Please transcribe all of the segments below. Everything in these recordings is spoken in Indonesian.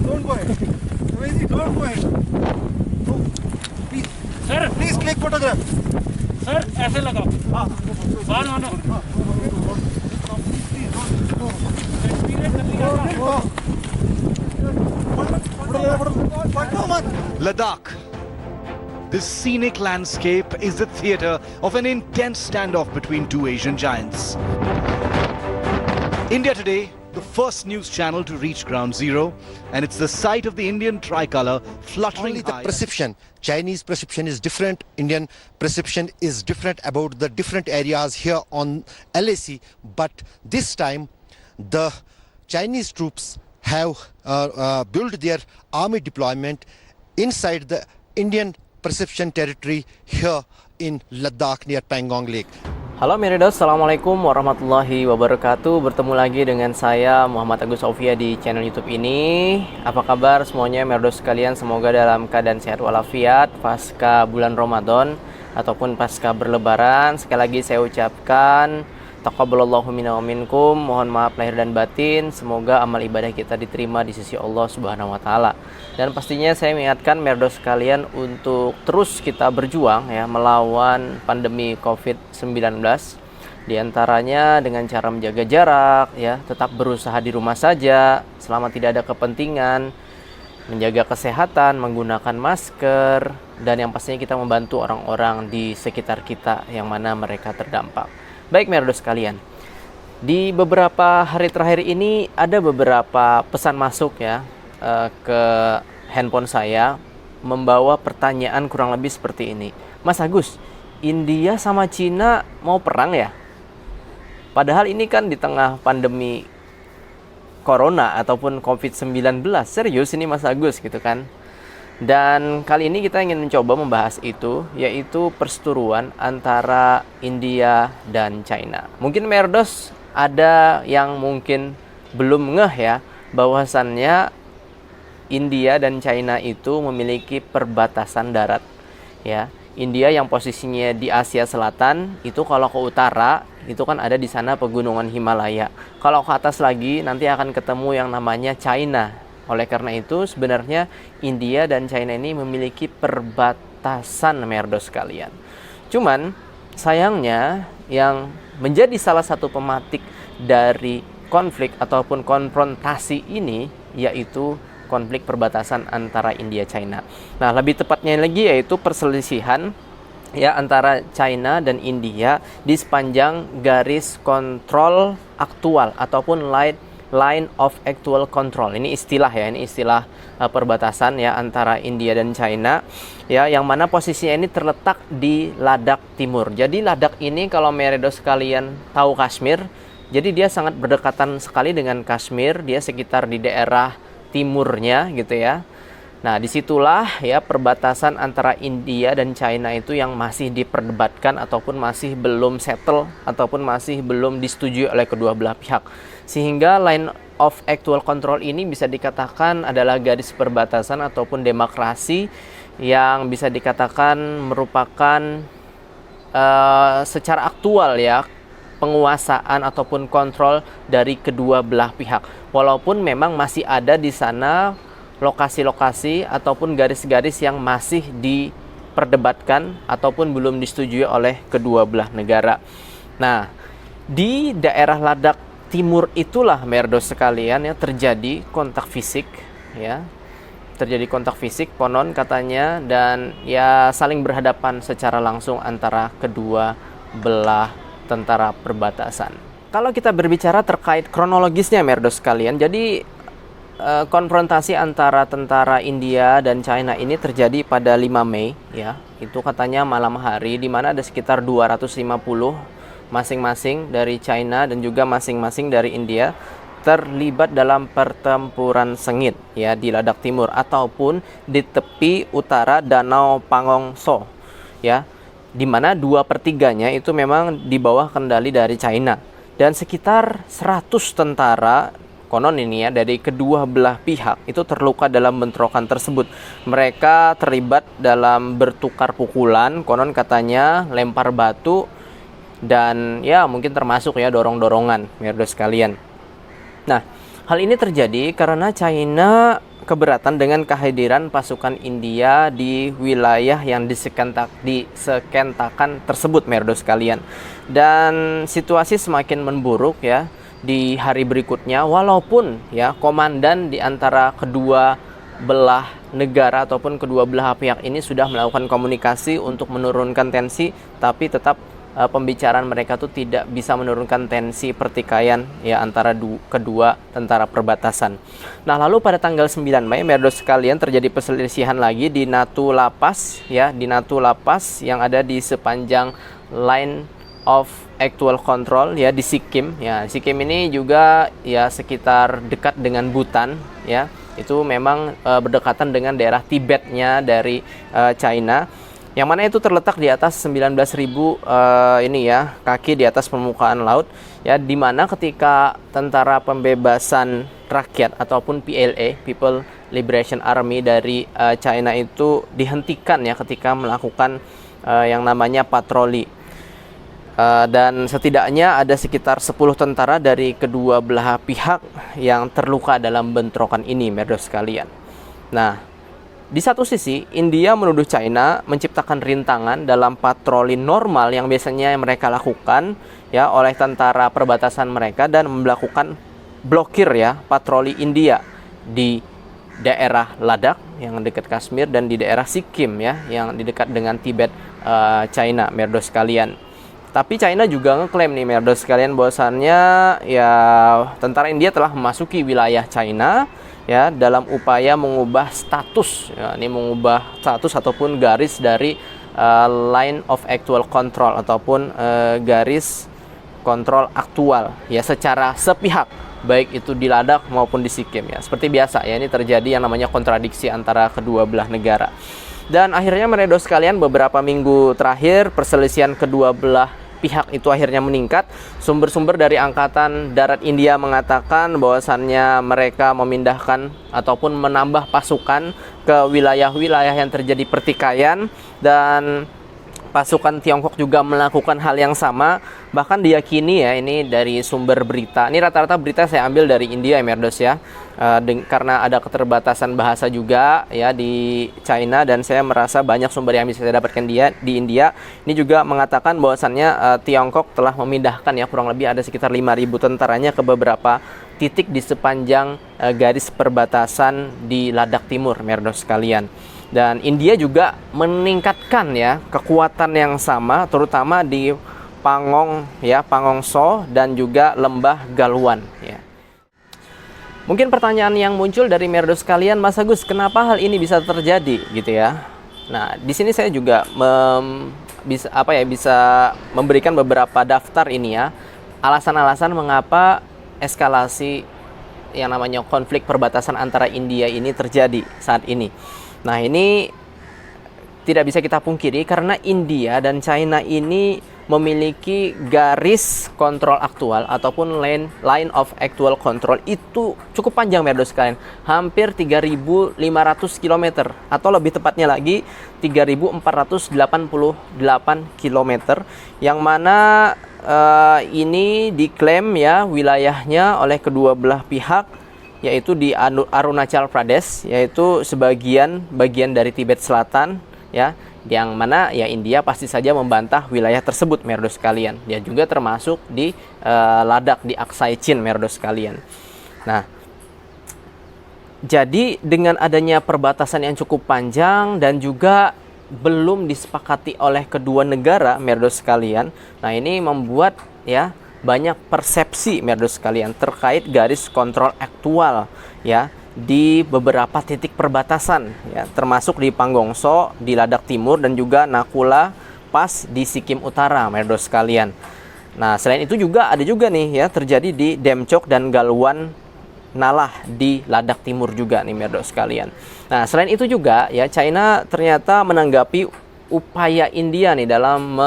don't go ahead. Easy, don't go ahead. No, please. Sir Please click photograph. Sir ऐसे लगाओ हाँ. बाहर मानो Ladakh. This scenic landscape is the theatre of an intense standoff between two Asian giants. India Today, the first news channel to reach ground zero, and it's the site of the Indian tricolour fluttering Only the high. perception, Chinese perception is different, Indian perception is different about the different areas here on LAC, but this time the Chinese troops have built their army deployment inside the Indian perception territory here in Ladakh near Pangong Lake. Halo Meridos, Assalamualaikum warahmatullahi wabarakatuh. Bertemu lagi dengan saya Muhammad Agus Sofia di channel YouTube ini. Apa kabar semuanya Meridos sekalian? Semoga dalam keadaan sehat walafiat pasca bulan Ramadan ataupun pasca berlebaran. Sekali lagi saya ucapkan taqabbalallahu minna wa minkum. Mohon maaf lahir dan batin. Semoga amal ibadah kita diterima di sisi Allah Subhanahu wa taala. Dan pastinya saya mengingatkan Meridos sekalian untuk terus kita berjuang ya melawan pandemi Covid-19. Di antaranya dengan cara menjaga jarak ya, tetap berusaha di rumah saja selama tidak ada kepentingan, menjaga kesehatan, menggunakan masker, dan yang pastinya kita membantu orang-orang di sekitar kita yang mana mereka terdampak. Baik Meridos sekalian, di beberapa hari terakhir ini ada beberapa pesan masuk ya ke handphone saya membawa pertanyaan kurang lebih seperti ini. Mas Agus, India sama Cina mau perang ya? Padahal ini kan di tengah pandemi Corona ataupun Covid-19. Serius ini Mas Agus gitu kan? Dan kali ini kita ingin mencoba membahas itu, yaitu perseteruan antara India dan China. Mungkin Meridos ada yang mungkin belum ngeh ya, bahwasannya India dan China itu memiliki perbatasan darat. Ya, India yang posisinya di Asia Selatan, itu kalau ke utara, itu kan ada di sana pegunungan Himalaya. Kalau ke atas lagi, nanti akan ketemu yang namanya China. Oleh karena itu sebenarnya India dan China ini memiliki perbatasan Meridos sekalian. Cuman sayangnya yang menjadi salah satu pematik dari konflik ataupun konfrontasi ini yaitu konflik perbatasan antara India China. Nah, lebih tepatnya lagi yaitu perselisihan ya antara China dan India di sepanjang garis kontrol aktual ataupun line of actual control. Ini istilah ya, ini istilah perbatasan ya antara India dan China ya, yang mana posisinya ini terletak di Ladakh Timur. Jadi Ladakh ini kalau Meridos sekalian tahu Kashmir, jadi dia sangat berdekatan sekali dengan Kashmir, dia sekitar di daerah timurnya gitu ya. Nah, disitulah ya perbatasan antara India dan China itu yang masih diperdebatkan ataupun masih belum settle ataupun masih belum disetujui oleh kedua belah pihak. Sehingga line of actual control ini bisa dikatakan adalah garis perbatasan ataupun demarkasi yang bisa dikatakan merupakan secara aktual ya penguasaan ataupun kontrol dari kedua belah pihak. Walaupun memang masih ada di sana lokasi-lokasi ataupun garis-garis yang masih diperdebatkan ataupun belum disetujui oleh kedua belah negara. Nah, di daerah Ladakh Timur itulah Meridos sekalian ya terjadi kontak fisik ya. Terjadi kontak fisik konon katanya, dan ya saling berhadapan secara langsung antara kedua belah tentara perbatasan. Kalau kita berbicara terkait kronologisnya Meridos sekalian, jadi konfrontasi antara tentara India dan China ini terjadi pada 5 Mei ya. Itu katanya malam hari, di mana ada sekitar 250 masing-masing dari China dan juga masing-masing dari India terlibat dalam pertempuran sengit ya di Ladakh Timur ataupun di tepi utara Danau Pangong So ya, di mana 2/3-nya itu memang di bawah kendali dari China, dan sekitar 100 tentara konon ini ya dari kedua belah pihak itu terluka dalam bentrokan tersebut. Mereka terlibat dalam bertukar pukulan, konon katanya lempar batu, dan ya mungkin termasuk ya dorong-dorongan Meridos sekalian. Nah, hal ini terjadi karena China keberatan dengan kehadiran pasukan India di wilayah yang disekentakan tersebut, merdo sekalian. Dan situasi semakin memburuk ya di hari berikutnya, walaupun ya komandan di antara kedua belah negara ataupun kedua belah pihak ini sudah melakukan komunikasi untuk menurunkan tensi, tapi tetap pembicaraan mereka tuh tidak bisa menurunkan tensi pertikaian ya antara kedua tentara perbatasan. Nah, lalu pada tanggal 9 Mei, merdo sekalian, terjadi perselisihan lagi di Natu La Paz ya, di Natu La Paz yang ada di sepanjang line of actual control ya di Sikkim ya. Sikkim ini juga ya sekitar dekat dengan Bhutan ya. Itu memang berdekatan dengan daerah Tibetnya dari China, yang mana itu terletak di atas 19.000 ini ya kaki di atas permukaan laut ya, di mana ketika tentara pembebasan rakyat ataupun PLA, People Liberation Army dari China itu dihentikan ya ketika melakukan yang namanya patroli. Dan setidaknya ada sekitar 10 tentara dari kedua belah pihak yang terluka dalam bentrokan ini, merdo sekalian. Nah, di satu sisi India menuduh China menciptakan rintangan dalam patroli normal yang biasanya mereka lakukan ya oleh tentara perbatasan mereka, dan melakukan blokir ya patroli India di daerah Ladakh yang dekat Kashmir dan di daerah Sikkim ya yang di dekat dengan Tibet China, merdo sekalian. Tapi China juga ngeklaim nih, merdo sekalian, bahwasannya ya tentara India telah memasuki wilayah China ya dalam upaya mengubah status ya, ini mengubah status ataupun garis dari line of actual control ataupun garis kontrol aktual ya secara sepihak, baik itu di Ladakh maupun di Sikkim ya. Seperti biasa ya, ini terjadi yang namanya kontradiksi antara kedua belah negara. Dan akhirnya, merdo sekalian, beberapa minggu terakhir perselisihan kedua belah pihak itu akhirnya meningkat. Sumber-sumber dari Angkatan Darat India mengatakan bahwasannya mereka memindahkan ataupun menambah pasukan ke wilayah-wilayah yang terjadi pertikaian, dan pasukan Tiongkok juga melakukan hal yang sama. Bahkan diyakini ya, ini dari sumber berita, ini rata-rata berita saya ambil dari India ya, merdos ya, karena ada keterbatasan bahasa juga ya di China, dan saya merasa banyak sumber yang bisa saya dapatkan di India. Ini juga mengatakan bahwasannya Tiongkok telah memindahkan ya kurang lebih ada sekitar 5.000 tentaranya ke beberapa titik di sepanjang garis perbatasan di Ladakh Timur, merdos sekalian. Dan India juga meningkatkan ya kekuatan yang sama, terutama di Pangong ya, Pangong So dan juga Lembah Galwan ya. Mungkin pertanyaan yang muncul dari merdo sekalian, Mas Agus, kenapa hal ini bisa terjadi gitu ya? Nah, di sini saya juga bisa memberikan beberapa daftar ini ya, alasan-alasan mengapa eskalasi yang namanya konflik perbatasan antara India ini terjadi saat ini. Nah, ini tidak bisa kita pungkiri karena India dan China ini memiliki garis kontrol aktual ataupun line of actual control itu cukup panjang, merdo sekalian, hampir 3.500 km atau lebih tepatnya lagi 3.488 km, yang mana ini diklaim ya wilayahnya oleh kedua belah pihak, yaitu di Arunachal Pradesh, yaitu bagian dari Tibet Selatan ya, yang mana ya India pasti saja membantah wilayah tersebut, merdo sekalian. Dia juga termasuk di Ladakh, di Aksai Chin, merdo sekalian. Nah, jadi dengan adanya perbatasan yang cukup panjang dan juga belum disepakati oleh kedua negara, merdo sekalian, nah ini membuat ya banyak persepsi, merdo sekalian, terkait garis kontrol aktual ya di beberapa titik perbatasan ya, termasuk di Pangong So di Ladakh Timur dan juga Nakula Pass di Sikkim Utara, merdo sekalian. Nah, selain itu juga ada juga nih ya terjadi di Demchok dan Galwan Nalah di Ladakh Timur juga nih, merdo sekalian. Nah, selain itu juga ya China ternyata menanggapi upaya India nih dalam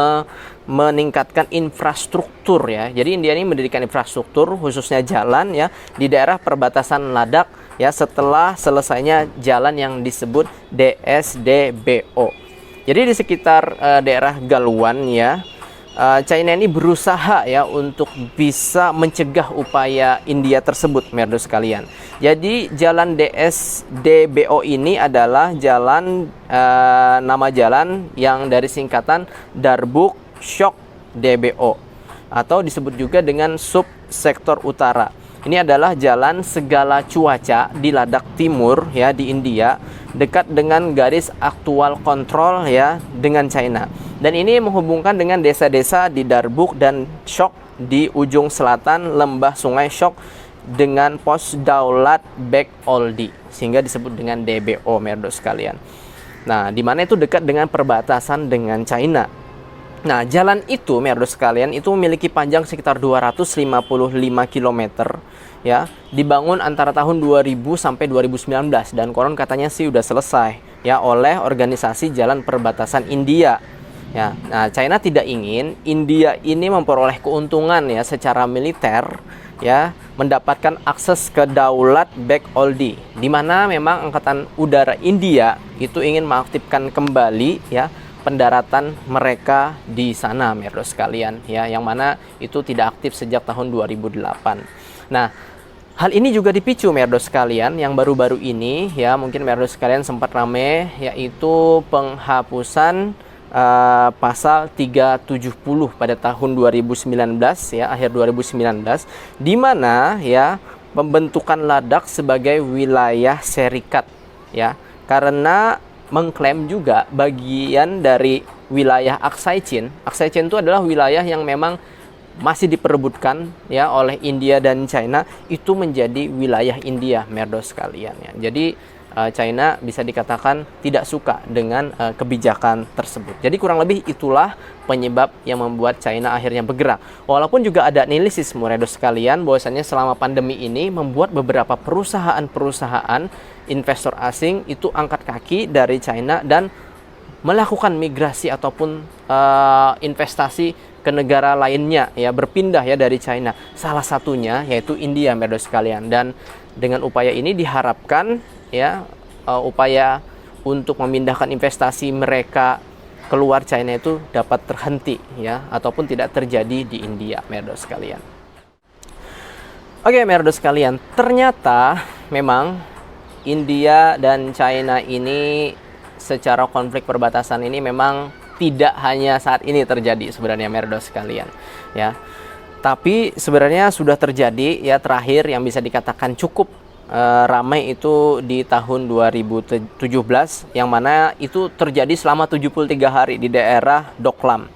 meningkatkan infrastruktur ya. Jadi India ini mendirikan infrastruktur khususnya jalan ya di daerah perbatasan Ladakh ya setelah selesainya jalan yang disebut DSDBO. Jadi di sekitar daerah Galwan ya, China ini berusaha ya untuk bisa mencegah upaya India tersebut, merdu sekalian. Jadi jalan DSDBO ini adalah jalan nama jalan yang dari singkatan Darbuk Shock DBO atau disebut juga dengan subsektor utara. Ini adalah jalan segala cuaca di Ladakh Timur ya di India, dekat dengan garis aktual kontrol ya dengan China. Dan ini menghubungkan dengan desa-desa di Darbuk dan Shock di ujung selatan lembah Sungai Shock dengan pos Daulat Beg Oldi, sehingga disebut dengan DBO, merdu sekalian. Nah, di mana itu dekat dengan perbatasan dengan China. Nah, jalan itu, merdu sekalian, itu memiliki panjang sekitar 255 km ya, dibangun antara tahun 2000 sampai 2019 dan konon katanya sih udah selesai ya oleh organisasi Jalan Perbatasan India. Ya, nah China tidak ingin India ini memperoleh keuntungan ya secara militer ya, mendapatkan akses ke Daulat Beg Oldi, di mana memang Angkatan Udara India itu ingin mengaktifkan kembali ya pendaratan mereka di sana, merdu sekalian ya, yang mana itu tidak aktif sejak tahun 2008. Nah, hal ini juga dipicu, merdu sekalian, yang baru-baru ini ya, mungkin merdu sekalian sempat rame, yaitu penghapusan pasal 370 pada tahun 2019 ya, akhir 2019, di mana ya pembentukan Ladakh sebagai wilayah serikat ya, karena mengklaim juga bagian dari wilayah Aksai Chin. Aksai Chin itu adalah wilayah yang memang masih diperebutkan ya oleh India dan China, itu menjadi wilayah India, merdu sekalian ya. Jadi China bisa dikatakan tidak suka dengan kebijakan tersebut. Jadi kurang lebih itulah penyebab yang membuat China akhirnya bergerak. Walaupun juga ada analisis, merdu sekalian, bahwasanya selama pandemi ini membuat beberapa perusahaan-perusahaan investor asing itu angkat kaki dari China dan melakukan migrasi ataupun investasi ke negara lainnya ya, berpindah ya dari China. Salah satunya yaitu India, merdu sekalian. Dan dengan upaya ini diharapkan ya upaya untuk memindahkan investasi mereka keluar China itu dapat terhenti ya, ataupun tidak terjadi di India, merdu sekalian. Oke, merdu sekalian, ternyata memang India dan China ini secara konflik perbatasan ini memang tidak hanya saat ini terjadi sebenarnya, merdu sekalian ya. Tapi sebenarnya sudah terjadi ya, terakhir yang bisa dikatakan cukup ramai itu di tahun 2017, yang mana itu terjadi selama 73 hari di daerah Doklam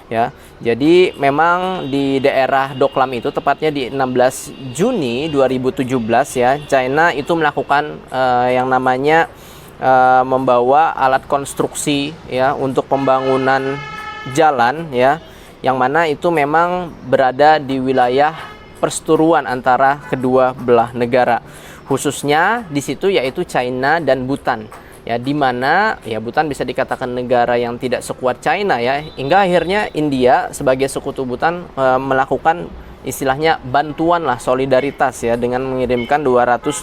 ya. Jadi memang di daerah Doklam itu tepatnya di 16 Juni 2017 ya, China itu melakukan yang namanya membawa alat konstruksi ya untuk pembangunan jalan ya, yang mana itu memang berada di wilayah perseteruan antara kedua belah negara. Khususnya di situ yaitu China dan Bhutan ya, di mana ya Bhutan bisa dikatakan negara yang tidak sekuat China ya, hingga akhirnya India sebagai sekutu Bhutan melakukan istilahnya bantuan lah, solidaritas ya, dengan mengirimkan 270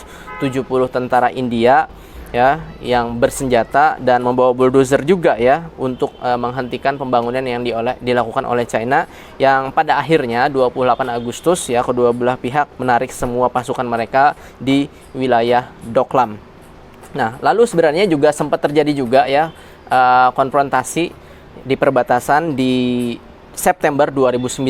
tentara India ya yang bersenjata dan membawa bulldozer juga ya untuk menghentikan pembangunan yang dilakukan oleh China, yang pada akhirnya 28 Agustus ya kedua belah pihak menarik semua pasukan mereka di wilayah Doklam. Nah, lalu sebenarnya juga sempat terjadi juga ya konfrontasi di perbatasan di September 2019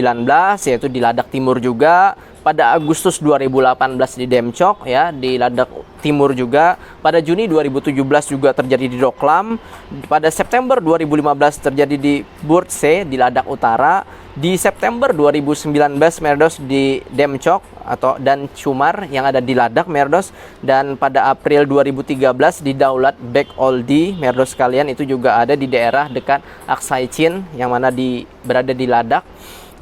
yaitu di Ladakh Timur juga, pada Agustus 2018 di Demchok ya di Ladakh Timur juga, pada Juni 2017 juga terjadi di Doklam, pada September 2015 terjadi di Burtse di Ladakh Utara, di September 2019 merdos di Demchok dan Chumar yang ada di Ladakh, merdos, dan pada April 2013 di Daulat Beg Oldi, merdos sekalian, itu juga ada di daerah dekat Aksai Chin yang mana berada di Ladakh,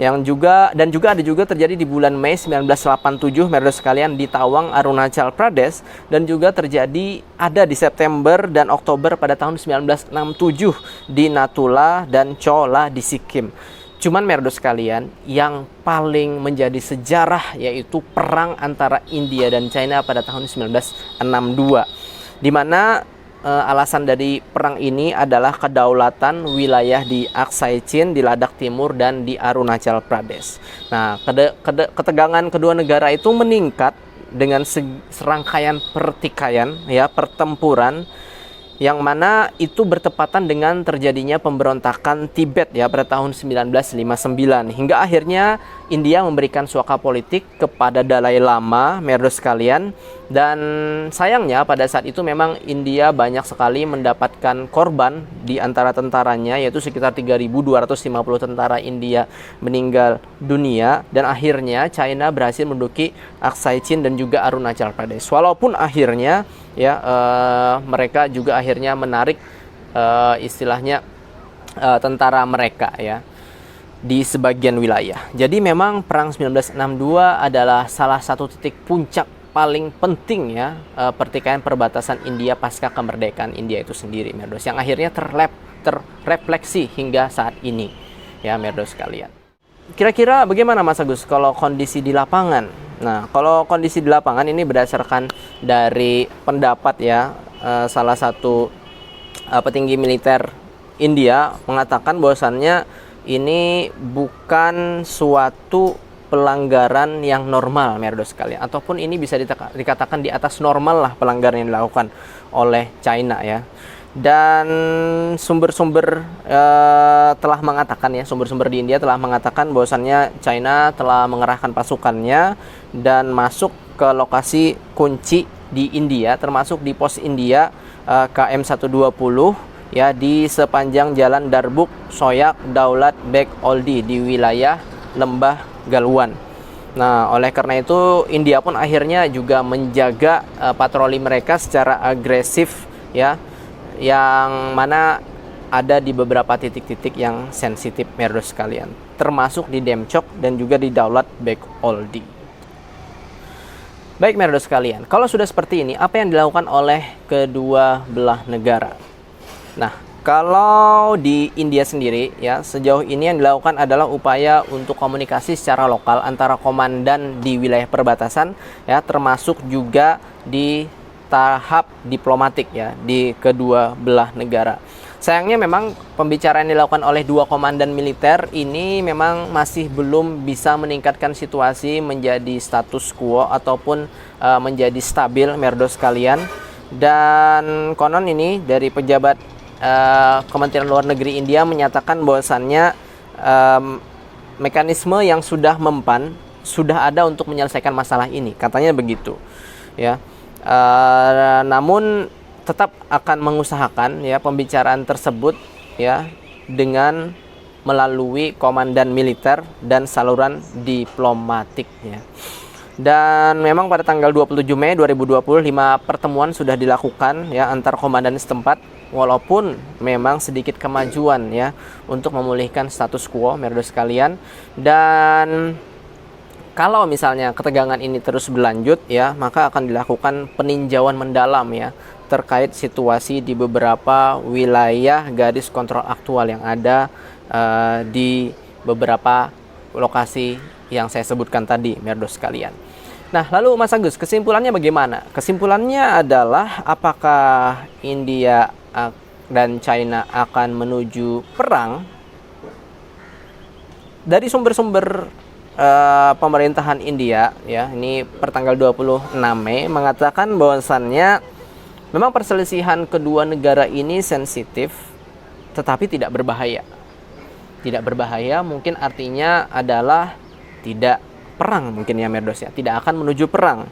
yang juga ada juga terjadi di bulan Mei 1987, merdos sekalian, di Tawang, Arunachal Pradesh, dan juga terjadi ada di September dan Oktober pada tahun 1967 di Natula dan Chola di Sikkim. Cuman merdos sekalian, yang paling menjadi sejarah yaitu perang antara India dan China pada tahun 1962, di mana alasan dari perang ini adalah kedaulatan wilayah di Aksai Chin, di Ladakh Timur, dan di Arunachal Pradesh. Nah, ketegangan kedua negara itu meningkat dengan serangkaian pertikaian, ya, pertempuran, yang mana itu bertepatan dengan terjadinya pemberontakan Tibet ya pada tahun 1959, hingga akhirnya India memberikan suaka politik kepada Dalai Lama, merdu sekalian. Dan sayangnya pada saat itu memang India banyak sekali mendapatkan korban di antara tentaranya, yaitu sekitar 3.250 tentara India meninggal dunia, dan akhirnya China berhasil menduduki Aksai Chin dan juga Arunachal Pradesh. Walaupun akhirnya ya mereka juga akhirnya menarik istilahnya tentara mereka ya di sebagian wilayah. Jadi memang perang 1962 adalah salah satu titik puncak paling penting ya pertikaian perbatasan India pasca kemerdekaan India itu sendiri, merdos, yang akhirnya terrefleksi hingga saat ini ya, merdos sekalian. Kira-kira bagaimana Mas Agus kalau kondisi di lapangan? Nah, kalau kondisi di lapangan ini berdasarkan dari pendapat ya salah satu petinggi militer India mengatakan bahwasannya ini bukan suatu pelanggaran yang normal, merdos sekalian, ataupun ini bisa dikatakan di atas normal lah pelanggaran yang dilakukan oleh China ya. Dan sumber-sumber telah mengatakan ya, sumber-sumber di India telah mengatakan bahwasannya China telah mengerahkan pasukannya dan masuk ke lokasi kunci di India, termasuk di pos India KM 120 ya, di sepanjang jalan Darbuk, Soyak, Daulat, Beg, Oldi di wilayah Lembah Galwan. Nah, oleh karena itu India pun akhirnya juga menjaga patroli mereka secara agresif ya, yang mana ada di beberapa titik-titik yang sensitif, merdos sekalian, termasuk di Demchok dan juga di Daulat Beg Oldi. Baik, merdos sekalian, kalau sudah seperti ini, apa yang dilakukan oleh kedua belah negara? Nah, kalau di India sendiri ya, sejauh ini yang dilakukan adalah upaya untuk komunikasi secara lokal antara komandan di wilayah perbatasan ya, termasuk juga di tahap diplomatik ya di kedua belah negara. Sayangnya memang pembicaraan yang dilakukan oleh dua komandan militer ini memang masih belum bisa meningkatkan situasi menjadi status quo ataupun menjadi stabil, merdos sekalian. Dan konon ini dari pejabat Kementerian Luar Negeri India menyatakan bahwasannya mekanisme yang sudah mempan sudah ada untuk menyelesaikan masalah ini, katanya begitu ya. Namun tetap akan mengusahakan ya pembicaraan tersebut ya dengan melalui komandan militer dan saluran diplomatik ya. Dan memang pada tanggal 27 Mei 2020 5 pertemuan sudah dilakukan ya antar komandan setempat, walaupun memang sedikit kemajuan ya untuk memulihkan status quo, merdos sekalian. Dan kalau misalnya ketegangan ini terus berlanjut ya, maka akan dilakukan peninjauan mendalam ya terkait situasi di beberapa wilayah garis kontrol aktual yang ada di beberapa lokasi yang saya sebutkan tadi, merdos sekalian. Nah, lalu Mas Agus, kesimpulannya bagaimana? Kesimpulannya adalah apakah India dan China akan menuju perang? Dari sumber-sumber pemerintahan India ya, ini pertanggal 26 Mei mengatakan bahwasannya memang perselisihan kedua negara ini sensitif tetapi tidak berbahaya. Tidak berbahaya mungkin artinya adalah tidak perang mungkin ya, merdos ya, tidak akan menuju perang.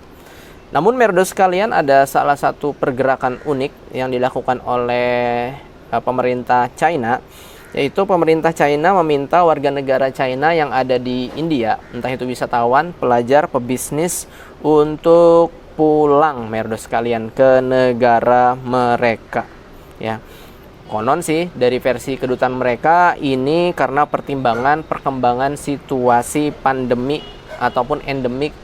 Namun merdos sekalian, ada salah satu pergerakan unik yang dilakukan oleh pemerintah China, yaitu pemerintah China meminta warga negara China yang ada di India, entah itu wisatawan, pelajar, pebisnis, untuk pulang, merdos sekalian, ke negara mereka ya. Konon sih dari versi kedutaan mereka ini karena pertimbangan perkembangan situasi pandemi ataupun endemik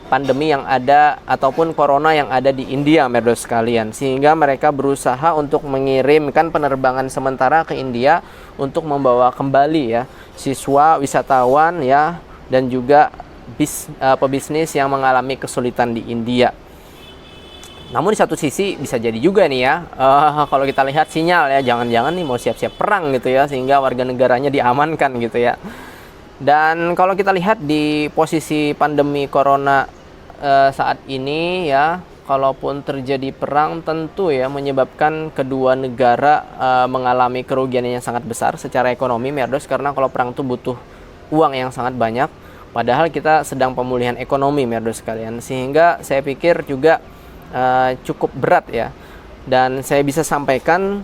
pandemi yang ada ataupun corona yang ada di India, merdos sekalian, sehingga mereka berusaha untuk mengirimkan penerbangan sementara ke India untuk membawa kembali ya siswa, wisatawan ya, dan juga pebisnis yang mengalami kesulitan di India. Namun di satu sisi bisa jadi juga nih ya, kalau kita lihat sinyal ya, jangan-jangan nih mau siap-siap perang gitu ya, sehingga warga negaranya diamankan gitu ya. Dan kalau kita lihat di posisi pandemi corona saat ini ya, kalaupun terjadi perang tentu ya menyebabkan kedua negara mengalami kerugian yang sangat besar secara ekonomi, Merdos, karena kalau perang itu butuh uang yang sangat banyak, padahal kita sedang pemulihan ekonomi, Merdos sekalian, sehingga saya pikir juga cukup berat ya. Dan saya bisa sampaikan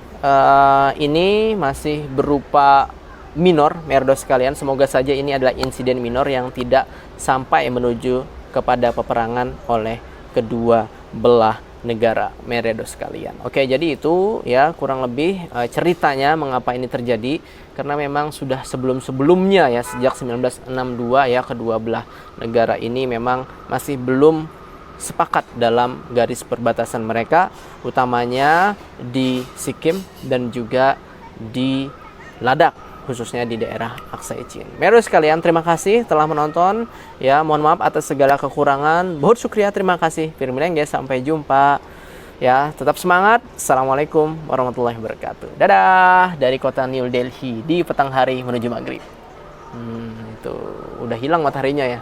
ini masih berupa minor, Merdos sekalian. Semoga saja ini adalah insiden minor yang tidak sampai menuju kepada peperangan oleh kedua belah negara, Merdos sekalian. Oke, jadi itu ya kurang lebih ceritanya mengapa ini terjadi, karena memang sudah sebelum-sebelumnya ya, sejak 1962 ya, kedua belah negara ini memang masih belum sepakat dalam garis perbatasan mereka, utamanya di Sikkim dan juga di Ladakh, khususnya di daerah Aksai Chin. Merdos sekalian, terima kasih telah menonton ya, mohon maaf atas segala kekurangan. Bahut syukriya, terima kasih. Firman guys, sampai jumpa ya, tetap semangat. Assalamualaikum warahmatullahi wabarakatuh. Dadah dari kota New Delhi di petang hari menuju maghrib. Itu udah hilang mataharinya ya.